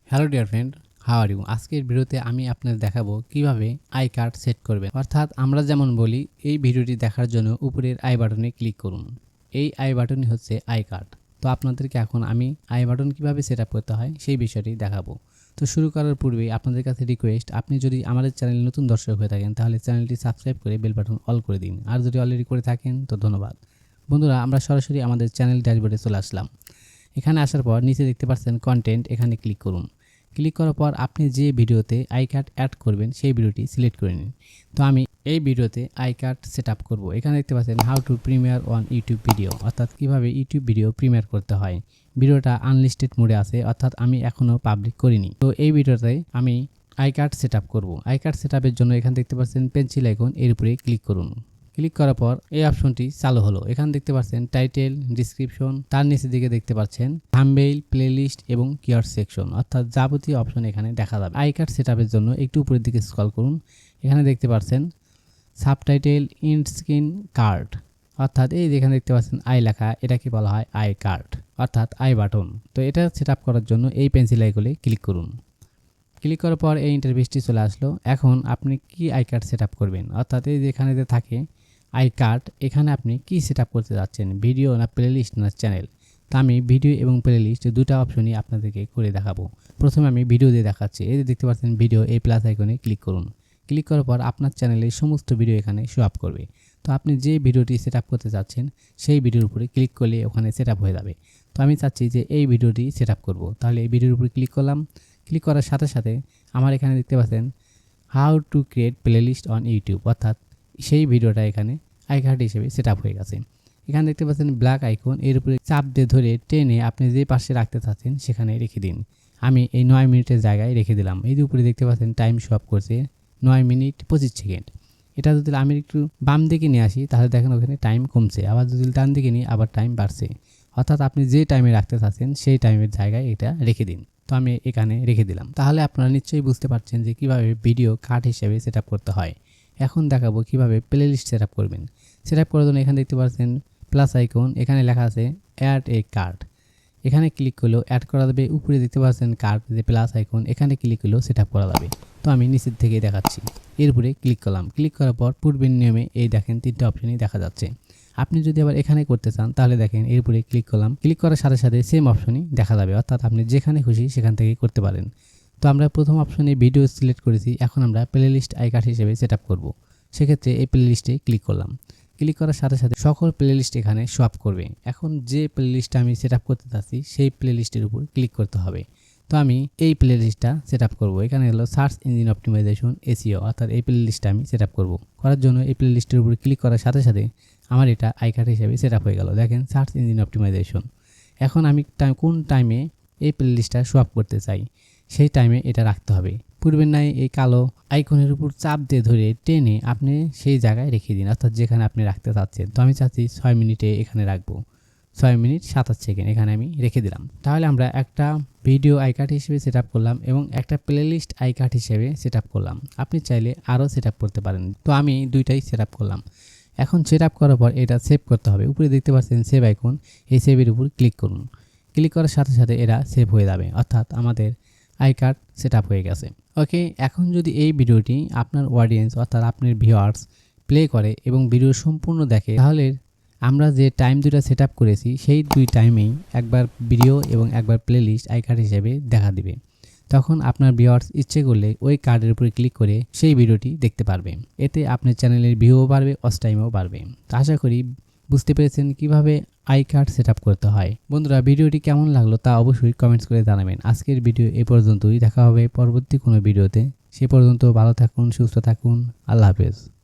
Hello dear friend, how are you? আজকের ভিডিওতে আমি আপনাদের দেখাবো কিভাবে আই কার্ড সেট করবেন। অর্থাৎ আমরা যেমন বলি এই ভিডিওটি দেখার জন্য উপরের আই বাটনে ক্লিক করুন। এই আই বাটনই হচ্ছে আই কার্ড। তো আপনাদেরকে এখন আমি আই বাটন কিভাবে সেট আপ করতে হয় সেই বিষয়টি দেখাবো। তো শুরু করার পূর্বে আপনাদের কাছে রিকোয়েস্ট, আপনি যদি আমাদের চ্যানেলে নতুন দর্শক হয়ে থাকেন তাহলে চ্যানেলটি সাবস্ক্রাইব করে বেল বাটন অল করে দিন। আর যদি অলরেডি করে থাকেন তো ধন্যবাদ। বন্ধুরা, আমরা সরাসরি আমাদের চ্যানেল ড্যাশবোর্ডে চলে আসলাম। এখানে আসার পর নিচে দেখতে পাচ্ছেন কন্টেন্ট, এখানে ক্লিক করুন। ক্লিক করার পর আপনি যে ভিডিওতে আই কার্ড অ্যাড করবেন সেই ভিডিওটি সিলেক্ট করে নিন। তো আমি এই ভিডিওতে আই কার্ড সেট আপ করবো। এখানে দেখতে পাচ্ছেন how to premier on YouTube video, অর্থাৎ কীভাবে ইউটিউব ভিডিও প্রিমিয়ার করতে হয়। ভিডিওটা আনলিস্টেড মোডে আছে, অর্থাৎ আমি এখনও পাবলিক করিনি। তো এই ভিডিওতে আমি আই কার্ড সেট আপ করবো। আই কার্ড সেট আপের জন্য এখানে দেখতে পাচ্ছেন পেন্সিল আইকন, এর উপরে ক্লিক করুন। ক্লিক করার পর এই অপশনটি চালু হলো। এখানে দেখতে পাচ্ছেন টাইটেল, ডিসক্রিপশন, তার নিচের দিকে দেখতে পাচ্ছেন থাম্বনেইল, প্লেলিস্ট এবং কিওয়ার্ড সেকশন, অর্থাৎ যাবতীয় অপশন এখানে দেখা যাবে। আই কার্ড সেটআপের জন্য একটু উপরের দিকে স্ক্রল করুন। এখানে দেখতে পাচ্ছেন সাবটাইটেল, ইন্ড স্ক্রিন, কার্ড, অর্থাৎ এই যেখানে দেখতে পাচ্ছেন আই লেখা, এটাকে বলা হয় আই কার্ড, অর্থাৎ আই বাটন। তো এটা সেট আপ করার জন্য এই পেন্সিল আইকনে ক্লিক করুন। ক্লিক করার পর এই ইন্টারফেসটি চলে আসলো। এখন আপনি কি আই কার্ড সেট আপ করবেন, অর্থাৎ এই যেখানে যে থাকে আই কার্ড, এখানে আপনি কি সেট আপ করতে যাচ্ছেন, ভিডিও না প্লেলিস্ট না চ্যানেল। তা আমি ভিডিও এবং প্লেলিস্ট দুটো অপশনই আপনাদেরকে করে দেখাবো। প্রথমে আমি ভিডিও দিয়ে দেখাচ্ছি। এই যে দেখতে পাচ্ছেন ভিডিও, এই প্লাস আইকনে ক্লিক করুন। ক্লিক করার পর আপনার চ্যানেলের সমস্ত ভিডিও এখানে শো আপ করবে। তো আপনি যে ভিডিওটি সেট আপ করতে যাচ্ছেন সেই ভিডিওর উপরে ক্লিক করলে ওখানে সেট আপ হয়ে যাবে। তো আমি চাচ্ছি যে এই ভিডিওটি সেট আপ করবো, তাহলে এই ভিডিওর উপরে ক্লিক করলাম। ক্লিক করার সাথে সাথে আমার এখানে দেখতে পাচ্ছেন how to create playlist on YouTube, অর্থাৎ সেই ভিডিওটা এখানে আই কার্ড হিসেবে সেট আপ হয়ে গেছে। এখানে দেখতে পাচ্ছেন ব্ল্যাক আইকন, এর উপরে চাপ দিয়ে ধরে টেনে আপনি যে পাশে রাখতে চাচ্ছেন সেখানে রেখে দিন। আমি এই 9 মিনিটের জায়গায় রেখে দিলাম। এই যে উপরে দেখতে পাচ্ছেন টাইম শো আপ করছে 9 মিনিট 25 সেকেন্ড। এটা যদি আমি একটু বাম দিকে নিয়ে আসি তাহলে দেখেন ওখানে টাইম কমছে, আবার যদি ডান দিকে নিই আবার টাইম বাড়ছে। অর্থাৎ আপনি যে টাইমে রাখতে চাচ্ছেন সেই টাইমের জায়গায় এটা রেখে দিন। তো আমি এখানে রেখে দিলাম। তাহলে আপনারা নিশ্চয়ই বুঝতে পারছেন যে কীভাবে ভিডিও কার্ড হিসেবে সেট আপ করতে হয়। এখন দেখাবো কিভাবে প্লেলিস্ট সেট আপ করবেন। সেট আপ করার জন্য এখানে দেখতে পাচ্ছেন প্লাস আইকন, এখানে লেখা আছে অ্যাড এ কার্ড। এখানে ক্লিক করলেও অ্যাড করা যাবে। উপরে দেখতে পাচ্ছেন কার্ড, যে প্লাস আইকন, এখানে ক্লিক করলেও সেট আপ করা যাবে। তো আমি নিচের থেকে দেখাচ্ছি। এর উপরে ক্লিক করলাম। ক্লিক করার পর পূর্বের নিয়মে এই দেখেন 3টে অপশনই দেখা যাচ্ছে। আপনি যদি আবার এখানে করতে চান তাহলে দেখেন এর উপরে ক্লিক করলাম। ক্লিক করার সাথে সাথে সেম অপশনই দেখা যাবে, অর্থাৎ আপনি যেখানে খুশি সেখান থেকে করতে পারেন। তো আমরা প্রথম অপশনে ভিডিও সিলেক্ট করেছি, এখন আমরা প্লেলিস্ট আই কার্ড হিসেবে সেট আপ করবো। সেক্ষেত্রে এই প্লেলিস্টে ক্লিক করলাম। ক্লিক করার সাথে সাথে সকল প্লেলিস্ট এখানে শো আপ করবে। এখন যে প্লেলিস্টটা আমি সেট আপ করতে চাচ্ছি সেই প্লেলিস্টের উপর ক্লিক করতে হবে। তো আমি এই প্লেলিস্টটা সেট আপ করবো। এখানে হলো সার্চ ইঞ্জিন অপটিমাইজেশন এসইও, অর্থাৎ এই প্লেলিস্টটা আমি সেট আপ করবো। করার জন্য এই প্লেলিস্টের উপর ক্লিক করার সাথে সাথে আমার এটা আই কার্ড হিসেবে সেট আপ হয়ে গেল। দেখেন সার্চ ইঞ্জিন অপটিমাইজেশন। এখন আমি কোন টাইমে এই প্লেলিস্টটা শো আপ করতে চাই সেই টাইমে এটা রাখতে হবে। পূর্বের নাই এই কালো আইকনের উপর চাপ দিয়ে ধরে টেনে আপনি সেই জায়গায় রেখে দিন, অর্থাৎ যেখানে আপনি রাখতে চাচ্ছেন। তো আমি চাচ্ছি 6 মিনিটে এখানে রাখবো। 6 মিনিট 27 সেকেন্ড এখানে আমি রেখে দিলাম। তাহলে আমরা একটা ভিডিও আই কার্ড হিসেবে সেট আপ করলাম এবং একটা প্লেলিস্ট আই কার্ড হিসেবে সেট আপ করলাম। আপনি চাইলে আরও সেট আপ করতে পারেন। তো আমি দুইটাই সেট আপ করলাম। এখন সেট আপ করার পর এটা সেভ করতে হবে। উপরে দেখতে পাচ্ছেন সেভ আইকন, এই সেভের উপর ক্লিক করুন। ক্লিক করার সাথে সাথে এরা সেভ হয়ে যাবে, অর্থাৎ আমাদের আই কার্ড সেট আপ হয়ে গেছে। ওকে, এখন যদি এই ভিডিওটি আপনার অডিয়েন্স অর্থাৎ আপনার ভিউয়ার্স প্লে করে এবং ভিডিও সম্পূর্ণ দেখে, তাহলে আমরা যে টাইম দুটো সেট আপ করেছি সেই দুই টাইমেই একবার ভিডিও এবং একবার প্লেলিস্ট আই কার্ড হিসেবে দেখা দিবে। তখন আপনার ভিউয়ার্স ইচ্ছে করলে ওই কার্ডের উপরে ক্লিক করে সেই ভিডিওটি দেখতে পারবে। এতে আপনার চ্যানেলের ভিউও বাড়বে, ওয়াচ টাইমও বাড়বে। তো আশা করি বুঝতে পেরেছেন কিভাবে আই কার্ড সেট আপ করতে হয়। বন্ধুরা, ভিডিওটি কেমন লাগলো তা অবশ্যই কমেন্টস করে জানাবেন। আজকের ভিডিও এই পর্যন্তই, দেখা হবে পরবর্তী কোনো ভিডিওতে। সে পর্যন্ত ভালো থাকুন, সুস্থ থাকুন, আল্লাহ হাফেজ।